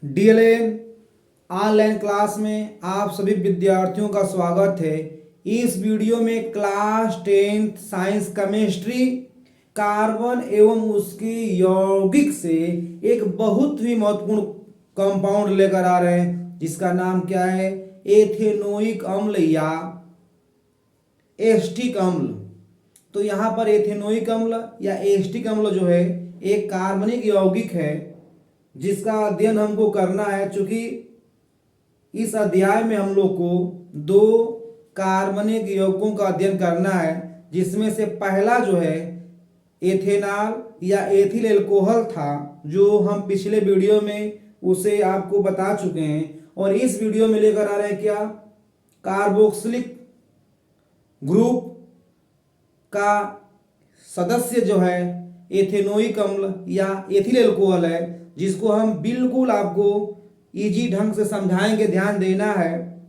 DLN online class में आप सभी विद्यार्थियों का स्वागत है। इस वीडियो में class 10th science chemistry carbon एवं उसकी यौगिक से एक बहुत ही महत्वपूर्ण कंपाउंड लेकर आ रहे हैं, जिसका नाम क्या है? एथेनोइक अम्ल या एस्टिक अम्ल। तो यहाँ पर एथेनोइक अम्ल या एस्टिक अम्ल जो है एक कार्बनिक यौगिक है जिसका अध्ययन हमको करना है। चूंकि इस अध्याय में हम लोग को दो कार्बनिक यौगिकों का अध्ययन करना है, जिसमें से पहला जो है एथेनॉल या एथिल एल्कोहल था, जो हम पिछले वीडियो में उसे आपको बता चुके हैं। और इस वीडियो में लेकर आ रहे हैं क्या? कार्बोक्सिलिक ग्रुप का सदस्य जो है एथेनोइक अम्ल या एथिल एल्कोहल है, जिसको हम बिल्कुल आपको इजी ढंग से समझाएंगे। ध्यान देना है,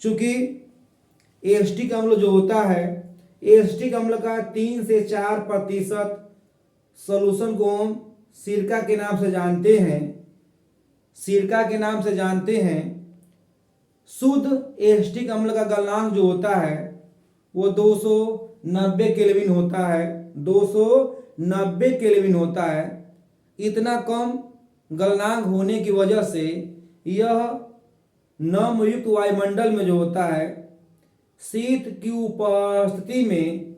चूंकि एस्टिक अम्ल जो होता है, एस्टिक अम्ल का 3 से 4% सॉल्यूशन को हम सिरका के नाम से जानते हैं। सिरका के नाम से जानते हैं। शुद्ध एस्टिक अम्ल का गलनांक जो होता है वो 290 केल्विन होता है। 290 केल्विन होता है। इतना कम गलनांक होने की वजह से यह नमयुक्त वायुमंडल में जो होता है, शीत की उपस्थिति में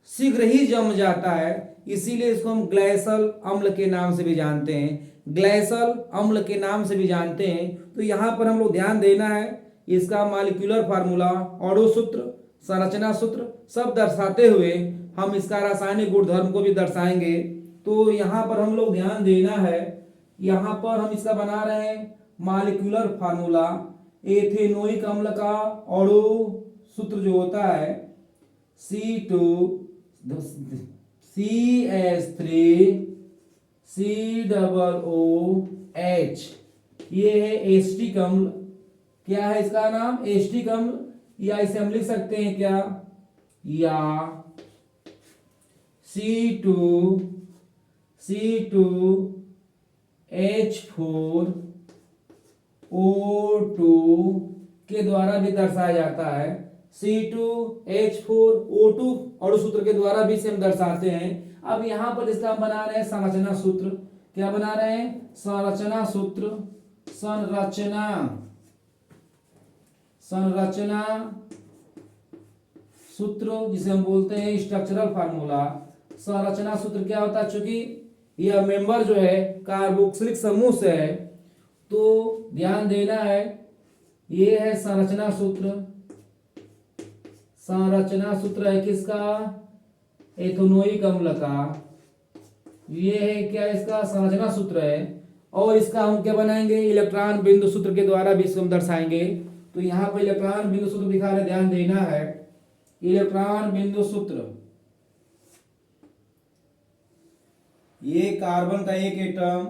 शीघ्र ही जम जाता है। इसीलिए इसको हम ग्लाइसल अम्ल के नाम से भी जानते हैं। ग्लाइसल अम्ल के नाम से भी जानते हैं। तो यहाँ पर हम लोग ध्यान देना है, इसका मॉलिक्यूलर फार्मूला, अणु सूत्र, संरचना सूत्र सब दर्शाते हुए हम इसका रासायनिक गुणधर्म को भी दर्शाएंगे। तो यहाँ पर हम लोग ध्यान देना है, यहाँ पर हम इसका बना रहे हैं मॉलिक्यूलर फार्मूला। एथेनोइक अम्ल का अणु सूत्र जो होता है C2CH3COOH, ये है एस्टिक अम्ल। क्या है इसका नाम? एस्टिक अम्ल। या इसे हम लिख सकते हैं क्या? या C2H4O2 के द्वारा भी दर्शाया जाता है। C2H4O2 अणु सूत्र के द्वारा भी इसे हम दर्शाते हैं। अब यहां पर इसका हम बना रहे हैं संरचना सूत्र। क्या बना रहे हैं? संरचना सूत्र। संरचना सूत्र जिसे हम बोलते हैं स्ट्रक्चरल फार्मूला। संरचना सूत्र क्या होता है? चूंकि यह मेंबर जो है कार्बोक्सिलिक समूह से है, तो ध्यान देना है, ये है संरचना सूत्र। संरचना सूत्र है किसका? एथेनोइक अम्ल का। ये है क्या? इसका संरचना सूत्र है। और इसका हम क्या बनाएंगे? इलेक्ट्रॉन बिंदु सूत्र के द्वारा भी इसको हम दर्शाएंगे। तो यहाँ पर इलेक्ट्रॉन बिंदु सूत्र दिखा रहे, ध्यान देना है। इलेक्ट्रॉन बिंदु सूत्र, ये कार्बन का एक एटम,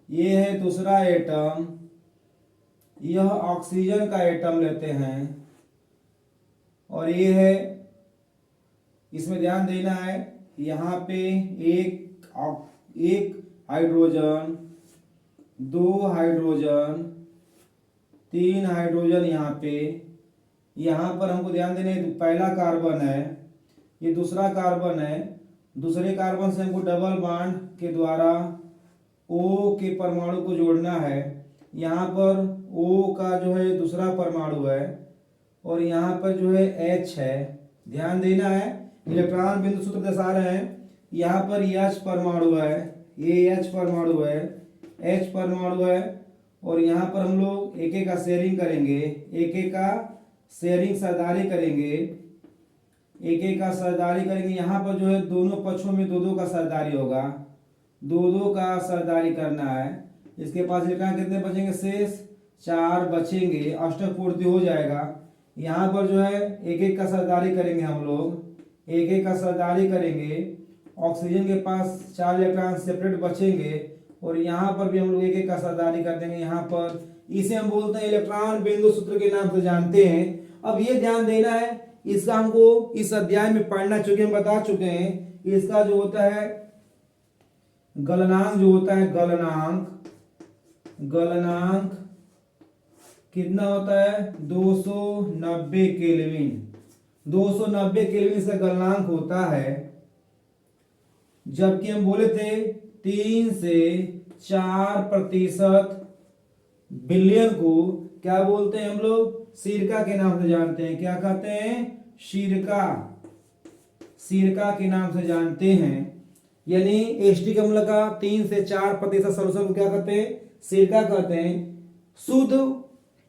ये है दूसरा एटम, यह ऑक्सीजन का एटम लेते हैं, और ये है, इसमें ध्यान देना है, यहाँ पे एक हाइड्रोजन, 2 हाइड्रोजन, 3 हाइड्रोजन यहाँ पे। यहाँ पर हमको ध्यान देना है, पहला कार्बन है, ये दूसरा कार्बन है। दूसरे कार्बन से हमको डबल बॉन्ड के द्वारा O के परमाणु को जोड़ना है। यहाँ पर O का जो है दूसरा परमाणु है, और यहाँ पर जो है H है। ध्यान देना है, इलेक्ट्रॉन बिंदु सूत्र दर्शा रहे हैं। यहाँ पर H परमाणु है, ये H परमाणु है, H परमाणु है, और यहाँ पर हम लोग एक एक का शेयरिंग करेंगे, एक एक का शेयरिंग सरदारी करेंगे, एक एक का सरदारी करेंगे। यहाँ पर जो है दोनों पक्षों में 2-2 का सरदारी होगा, 2-2 का सरदारी करना है। इसके पास इलेक्ट्रॉन कितने बचेंगे? शेष 4 बचेंगे, अष्टक पूर्ति हो जाएगा। यहाँ पर जो है एक एक का सरदारी करेंगे, हम लोग एक एक का सरदारी करेंगे। ऑक्सीजन के पास 4 इलेक्ट्रॉन सेपरेट बचेंगे, और यहाँ पर भी हम लोग एक एक का सरदारी कर देंगे। यहाँ पर इसे हम बोलते हैं इलेक्ट्रॉन बिंदु सूत्र के नाम से जानते हैं। अब ये ध्यान देना है, इसका हमको इस अध्याय में पढ़ना, चूंकि हम बता चुके हैं, इसका जो होता है गलनांक, जो होता है गलनांक, गलनांक कितना होता है 290 केल्विन। 290 केल्विन इसका गलनांक होता है। जबकि हम बोले थे 3 से 4% बिलियन को क्या बोलते हैं हम लोग, सिरका के नाम से जानते हैं। क्या कहते हैं, सिरका, सिरका के नाम से जानते हैं। यानी एस्टिक अम्ल का 3 से 4% सॉल्यूशन को क्या कहते हैं, सिरका कहते हैं। शुद्ध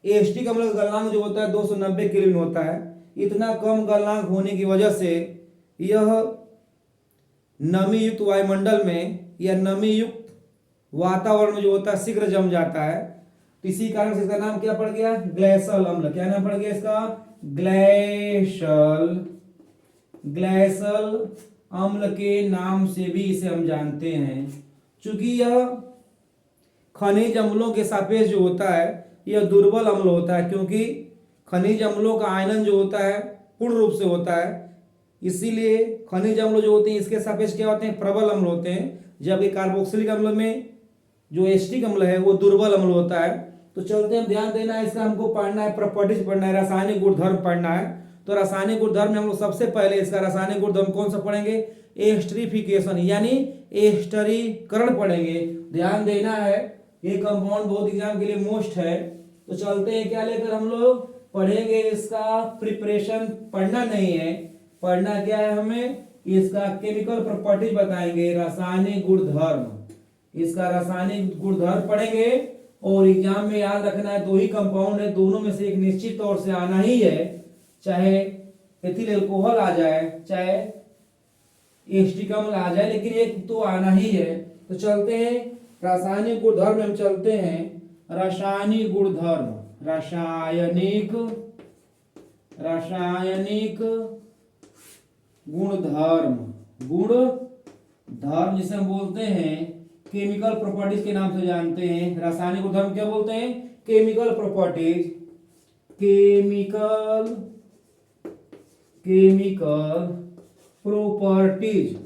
एस्टिक अम्ल का गलनांक जो होता है 290 केल्विन होता है। इतना कम गलनांक होने की वजह से यह नमी युक्त वायुमंडल में या नमी युक्त वातावरण में जो होता है शीघ्र जम जाता है। तो इसी कारण से इसका नाम क्या पड़ गया, ग्लेशियल अम्ल। क्या नाम पड़ गया इसका, ग्लेशियल, ग्लेशियल अम्ल के नाम से भी इसे हम जानते हैं। चूंकि यह खनिज अम्लों के सापेक्ष जो होता है यह दुर्बल अम्ल होता है, क्योंकि खनिज अम्लों का आयनन जो होता है पूर्ण रूप से होता है। इसीलिए खनिज अम्ल जो होते हैं इसके सापेक्ष क्या होते हैं, प्रबल अम्ल होते हैं। जबकि कार्बोक्सिलिक अम्ल में जो एस्टिक अम्ल है वो दुर्बल अम्ल होता है। तो चलते हम ध्यान देना है, इसका हमको पढ़ना है, प्रॉपर्टीज पढ़ना है, रासायनिक गुणधर्म पढ़ना है। तो रासायनिक गुणधर्म में हम लोग सबसे पहले इसका रासायनिक गुणधर्म कौन सा पढ़ेंगे, एस्टरीफिकेशन यानी एस्टरीकरण पढ़ेंगे। ध्यान देना है, ये कंपाउंड बहुत एग्जाम के लिए मोस्ट है। तो चलते हैं क्या लेकर हम लोग पढ़ेंगे, इसका प्रिपरेशन पढ़ना नहीं है, पढ़ना क्या है हमें, इसका केमिकल प्रॉपर्टीज बताएंगे, रासायनिक गुणधर्म। इसका रासायनिक गुणधर्म पढ़ेंगे। और एग्जाम में याद रखना है 2 ही कंपाउंड है, दोनों में से एक निश्चित तौर से आना ही है, चाहे एथिल अल्कोहल आ जाए चाहे एस्टिक अम्ल आ जाए, लेकिन एक तो आना ही है। तो चलते हैं रासायनिक गुणधर्म में, हम चलते हैं रासायनिक गुणधर्म, रासायनिक गुणधर्म, गुणधर्म जिसे हम बोलते हैं केमिकल प्रॉपर्टीज के नाम से जानते हैं। रासायनिक गुणधर्म क्या बोलते हैं, chemical properties, chemical properties,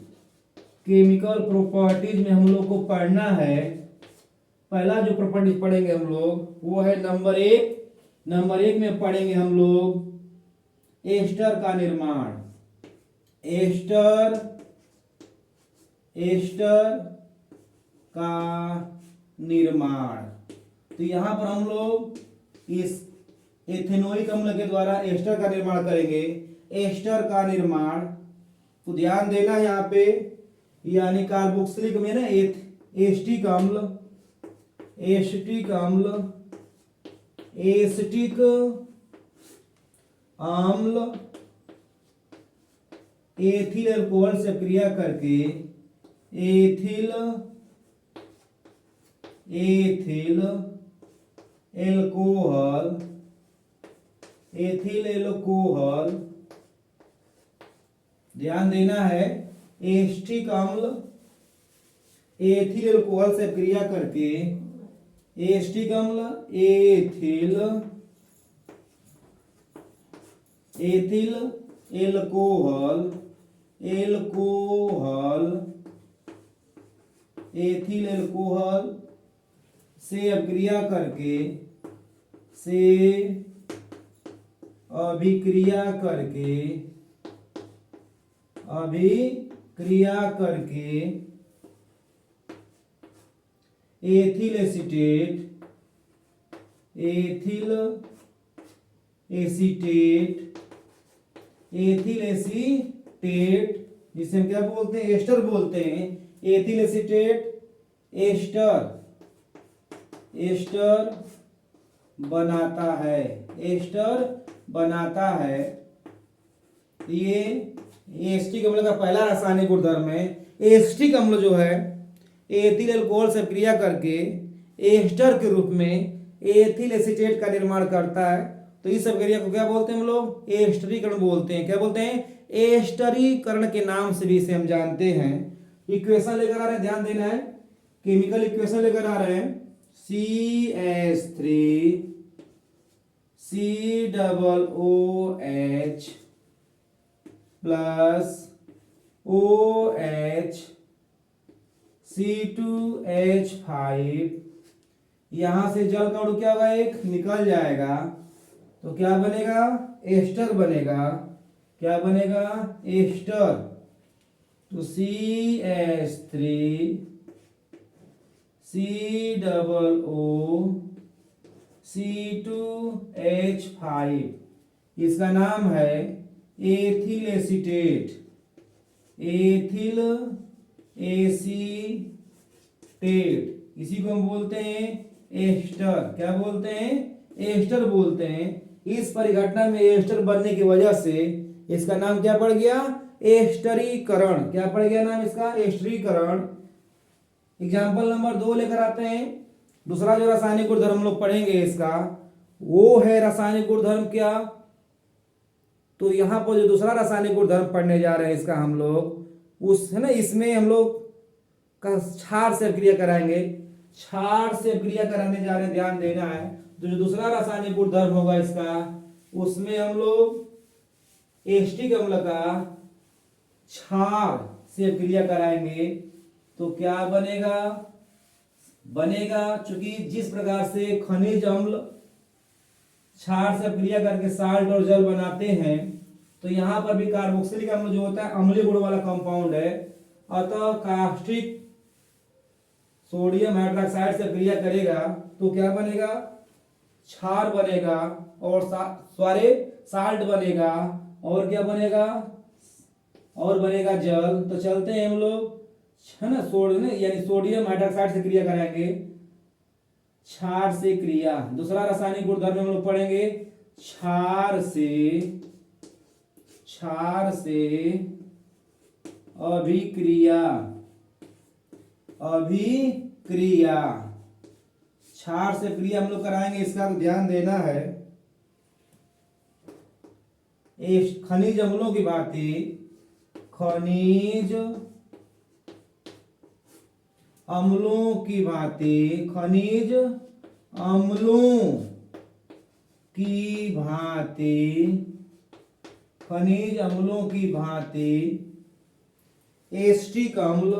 chemical properties में हम लोग को पढ़ना है। पहला जो प्रॉपर्टीज पढ़ेंगे हम लोग वो है नंबर 1। नंबर 1 में पढ़ेंगे हम लोग एस्टर का निर्माण, एस्टर का निर्माण। तो यहां पर हम लोग इस एथेनोइक अम्ल के द्वारा एस्टर का निर्माण करेंगे, एस्टर का निर्माण। तो ध्यान देना यहाँ पे, यानी कार्बोक्सिलिक में ना एस्टिक अम्ल, एस्टिक अम्ल, एस्टिक अम्ल एथिल अल्कोहल से क्रिया करके एथिल एल्कोहल, ध्यान देना है, एस्टिक अम्ल एथिल अल्कोहल से क्रिया करके एस्टिक अम्ल एथिल अल्कोहल एथिल अल्कोहल से अभिक्रिया करके एथिल एसीटेट जिसे हम क्या बोलते हैं, एस्टर बोलते हैं। एथिल एसीटेट एस्टर बनाता है, एस्टर बनाता है। ये एस्टिक अम्ल का पहला रासायनिक गुणधर्म है। एस्टिक अम्ल जो है एथिल अल्कोहल से क्रिया करके एस्टर के रूप में एथिल एसीटेट का निर्माण करता है। तो इस अभिक्रिया को क्या बोलते हैं हम लोग, एस्टरीकरण बोलते हैं। क्या बोलते हैं, एस्टरीकरण के नाम से भी इसे हम जानते हैं। इक्वेशन लेकर आ रहे हैं, ध्यान देना है, केमिकल इक्वेशन लेकर आ रहे हैं, CH3 COOH plus OH C2H5 यहां से जल का अणु क्या होगा, एक निकल जाएगा, तो क्या बनेगा, एस्टर बनेगा। क्या बनेगा, एस्टर। तो CH3 C O2H5, इसका नाम है एथिल एसीटेट। एथिल एसीटेट, इसी को हम बोलते हैं एस्टर। क्या बोलते हैं, एस्टर बोलते हैं। इस परिघटना में एस्टर बनने की वजह से इसका नाम क्या पड़ गया, एस्टरीकरण। क्या पड़ गया नाम इसका, एस्टरीकरण। एग्जाम्पल नंबर 2 लेकर आते हैं। दूसरा जो रासायनिक गुणधर्म हम लोग पढ़ेंगे इसका, वो है रासायनिक गुणधर्म क्या, तो यहां पर जो दूसरा रासायनिक गुणधर्म पढ़ने जा रहे हैं इसका हम लोग, उस है ना, इसमें हम लोग का क्षार से अभिक्रिया कराएंगे। क्षार से अभिक्रिया कराने जा रहे हैं, ध्यान देना है। तो जो दूसरा रासायनिक गुणधर्म होगा इसका, उसमें हम लोग एस्टिक अम्ल का क्षार से अभिक्रिया कराएंगे। तो क्या बनेगा, चूंकि जिस प्रकार से खनिज अम्ल क्षार से अभिक्रिया करके साल्ट और जल बनाते हैं, तो यहां पर भी कार्बोक्सिलिक अम्ल जो होता है अम्लीय गुण वाला कंपाउंड है। अतः कास्टिक सोडियम हाइड्रोक्साइड से क्रिया करेगा तो क्या बनेगा, क्षार बनेगा, और साल्ट बनेगा, और क्या बनेगा, और बनेगा जल। तो चलते हैं हम लोग, है ना, यानी सोडियम हाइड्रोक्साइड से क्रिया कराएंगे, क्षार से क्रिया। दूसरा रासायनिक गुणधर्म हम लोग पढ़ेंगे, क्षार से अभिक्रिया। क्षार से क्रिया हम लोग कराएंगे, इसका तो ध्यान देना है। खनिज अम्लों की बातें, खनिज अम्लों की भांति एसिटिक अम्ल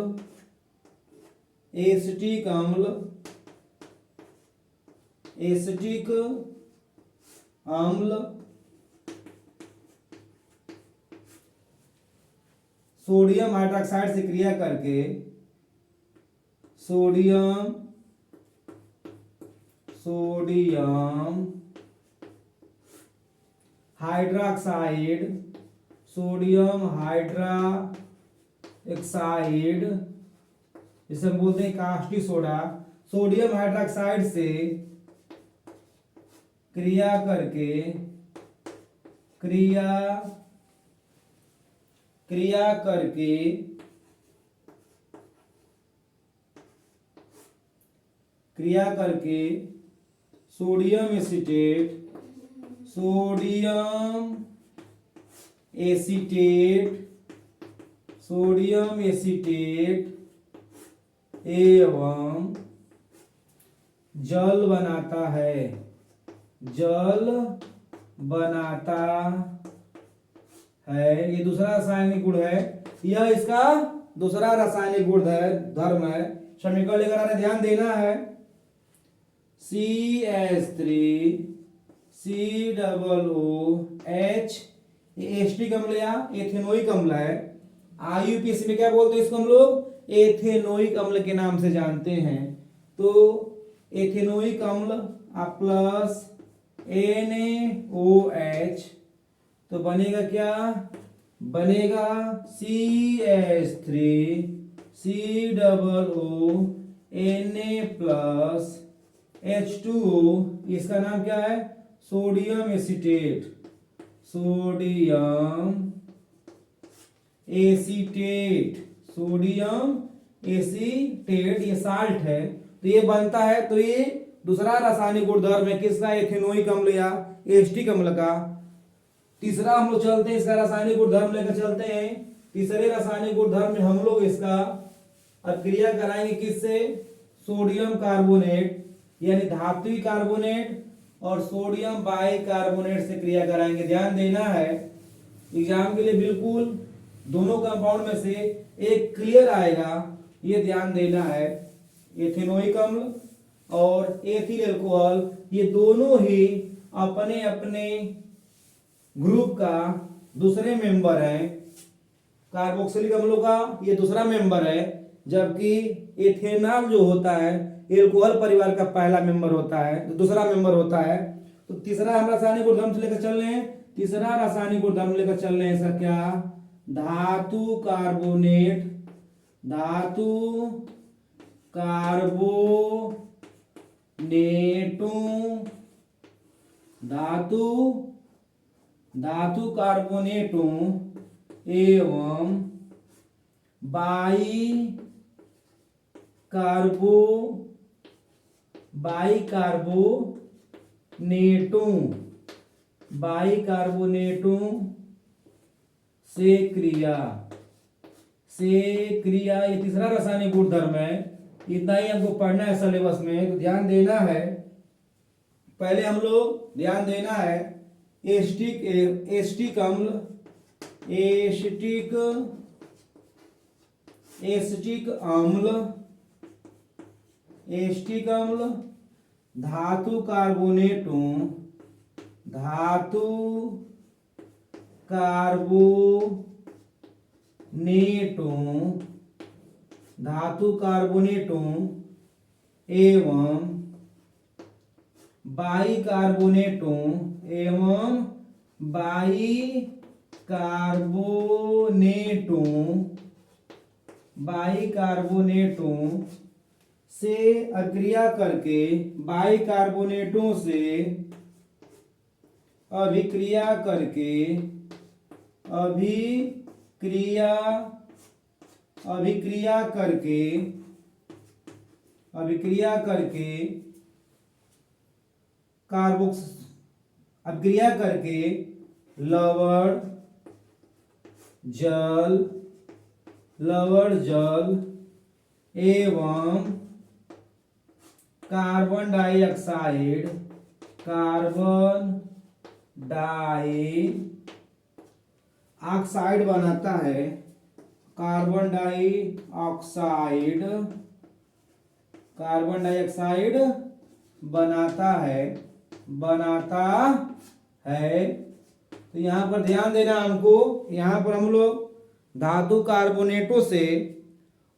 सोडियम हाइड्रोक्साइड से क्रिया करके सोडियम हाइड्रोक्साइड, जिसे हम बोलते हैं कास्टिक सोडा, सोडियम हाइड्रोक्साइड से क्रिया करके सोडियम एसीटेट एवं जल बनाता है। ये दूसरा रासायनिक गुण है, यह इसका दूसरा रासायनिक गुण धर्म है। समीकरण लेकर आने, ध्यान देना है। CH3 COOH, ये एस्टिक अम्ल या एथेनोइक अम्ल है। IUPAC में क्या बोलते हैं इसको हम लोग, एथेनोइक अम्ल के नाम से जानते हैं। तो एथेनोइक अम्ल प्लस NaOH, तो बनेगा क्या, बनेगा CH3 COO Na plus H2O, इसका नाम क्या है, सोडियम एसीटेट, ये साल्ट है। तो ये बनता है, तो ये दूसरा रासायनिक गुणधर्म है किसका, एथेनोइक अम्ल या एस्टिक अम्ल का। तीसरा हम लोग चलते हैं, इसका रासायनिक गुणधर्म लेकर चलते हैं। तीसरे रासायनिक गुणधर्म में हम लोग इसका अभिक्रिया कराएंगे किससे, सोडियम कार्बोनेट यानी धात्विक कार्बोनेट और सोडियम बाइकार्बोनेट से क्रिया कराएंगे। ध्यान देना है, एग्जाम के लिए बिल्कुल दोनों कंपाउंड में से एक क्लियर आएगा, ये ध्यान देना है। एथेनोइक अम्ल और एथिल अल्कोहल, ये दोनों ही अपने अपने ग्रुप का दूसरे मेंबर हैं। कार्बोक्सिलिक अम्लों का ये दूसरा मेंबर है, जबकि एथेनॉल जो होता है एल्कोहल परिवार का पहला मेंबर होता है, तो दूसरा मेंबर होता है। तो तीसरा हम रासायनिक गुणधर्म से लेकर चल रहे हैं। तीसरा रासायनिक गुणधर्म लेकर चल रहे हैं सर, क्या? धातु कार्बोनेट, धातु कार्बोनेटों, धातु कार्बोनेटों एवं बाइकार्बोनेटों से क्रिया, ये तीसरा रासायनिक गुणधर्म है। इतना ही हमको पढ़ना है सिलेबस में, तो ध्यान देना है। पहले हम लोग ध्यान देना है एस्टिक अम्ल धातु कार्बोनेटों एवं बाइकार्बोनेटों से अभिक्रिया करके, अभिक्रिया करके लवण जल एवं कार्बन डाइऑक्साइड बनाता है। कार्बन डाइऑक्साइड बनाता है। तो यहाँ पर ध्यान देना हमको, यहाँ पर हम लोग धातु कार्बोनेटों से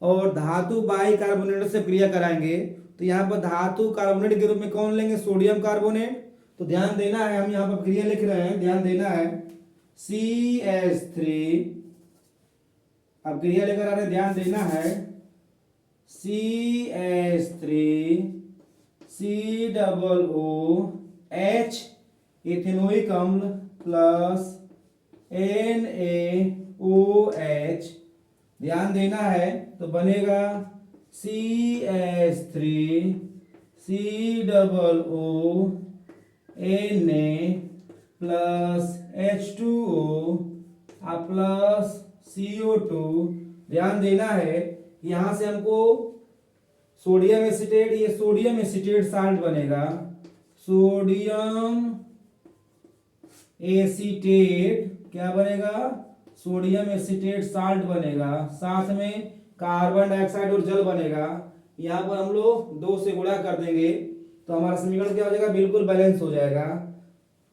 और धातु बाइकार्बोनेट से क्रिया कराएंगे। तो यहाँ पर धातु कार्बोनेट के रूप में कौन लेंगे? Sodium carbonate. तो ध्यान देना है, हम यहाँ पर क्रिया लिख रहे हैं, ध्यान देना है। CH3, अब क्रिया लेकर आ रहे हैं, ध्यान देना है। CH3 COOH इथेनोइक अम्ल प्लस NaOH, ध्यान देना है। तो बनेगा CH3 COO Na plus H2O plus CO2। ध्यान देना है, यहां से हमको सोडियम एसिटेट, ये सोडियम एसिटेट साल्ट बनेगा, सोडियम एसिटेट क्या बनेगा? सोडियम एसिटेट साल्ट बनेगा, साथ में कार्बन डाइऑक्साइड और जल बनेगा। यहाँ पर हम लोग 2 से गुणा कर देंगे तो हमारा समीकरण क्या हो जाएगा? बिल्कुल बैलेंस हो जाएगा।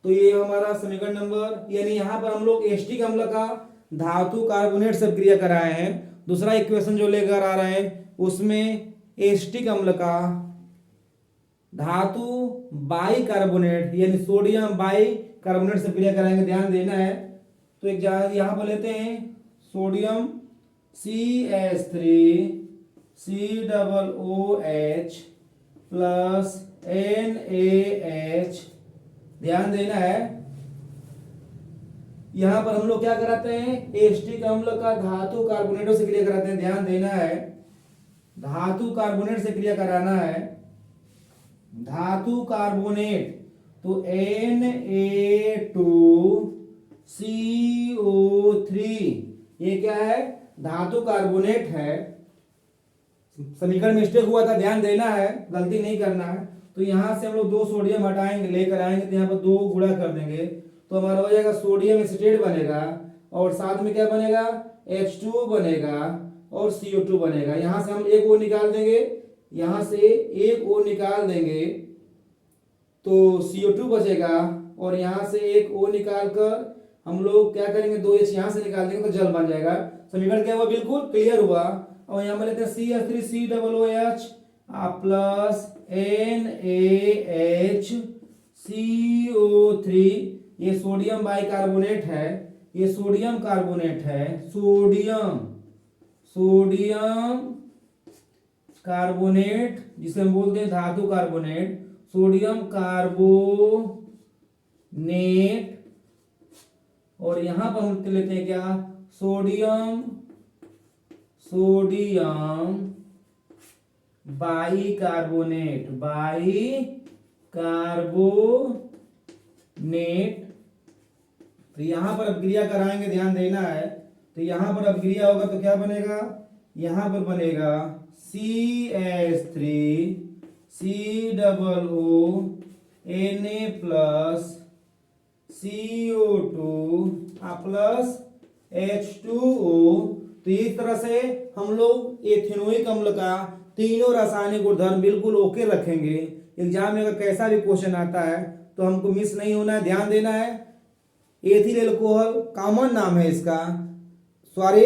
तो ये हमारा समीकरण नंबर, यानी यहाँ पर हम लोग एस्टिक अम्ल का धातु कार्बोनेट से क्रिया कराए हैं। दूसरा इक्वेशन जो लेकर आ रहे हैं उसमें एस्टिक अम्ल का धातु बाइकार्बोनेट यानी सोडियम बाइकार्बोनेट से क्रिया कराएंगे, ध्यान देना है। तो एक यहाँ पर लेते हैं sodium CH3 COOH plus NaH, ध्यान देना है। यहां पर हम लोग क्या कराते हैं? एस्टिक अम्ल का धातु कार्बोनेटों से क्रिया कराते हैं, ध्यान देना है। धातु कार्बोनेट से क्रिया कराना है, धातु कार्बोनेट, तो Na2CO3, ये क्या है? धातु कार्बोनेट है। समीकरण मिस्टेक हुआ था, ध्यान देना है, गलती नहीं करना है। तो यहां से हम लोग 2 सोडियम हटाएंगे, लेकर आएंगे, तो यहाँ पर 2 गुणा कर देंगे तो हमारा हो जाएगा सोडियम एसिटेट बनेगा, और साथ में क्या बनेगा? H2O बनेगा और CO2 बनेगा। यहां से हम एक वो निकाल देंगे, यहाँ से एक O निकाल देंगे तो CO2 बचेगा, और यहाँ से एक O निकाल कर हम लोग क्या करेंगे, 2H यहाँ से निकाल देंगे तो जल बन जाएगा। समीकरण क्या हुआ, बिल्कुल क्लियर हुआ। और यहाँ पर लेते हैं CH3COOH प्लस NaHCO3, ये सोडियम बाइकार्बोनेट है, ये सोडियम कार्बोनेट है, सोडियम कार्बोनेट जिसे हम बोलते हैं धातु कार्बोनेट, सोडियम कार्बोनेट। और यहां पर हम लेते हैं क्या, सोडियम बाइकार्बोनेट, तो यहां पर अपक्रिया कराएंगे, ध्यान देना है। तो यहां पर अपक्रिया होगा तो क्या बनेगा, यहां पर बनेगा CH3COO Na plus CO2 plus H2O। तो इस तरह से हम लोग एथेनोइक अम्ल का तीनों रासायनिक गुणधर्म बिल्कुल ओके रखेंगे। एग्जाम में अगर कैसा भी क्वेश्चन आता है तो हमको मिस नहीं होना है, ध्यान देना है। एथिल एल्कोहल कॉमन नाम है इसका, सॉरी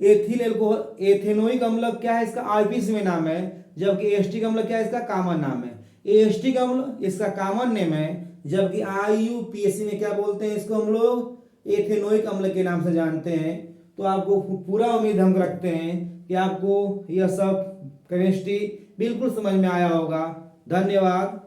एथिल एल्कोहल, एथेनोइक अम्ल क्या है इसका आईपीसी में नाम है, जबकि एस्टिक अम्ल क्या है इसका कॉमन नाम है। एस्टिक अम्ल इसका कॉमन नेम है, जबकि IUPAC में क्या बोलते हैं इसको हम लोग एथेनोइक अम्ल के नाम से जानते हैं। तो आपको पूरा उम्मीद हम रखते हैं कि आपको यह सब केमिस्ट्री बिल्कुल समझ में आया होगा। धन्यवाद।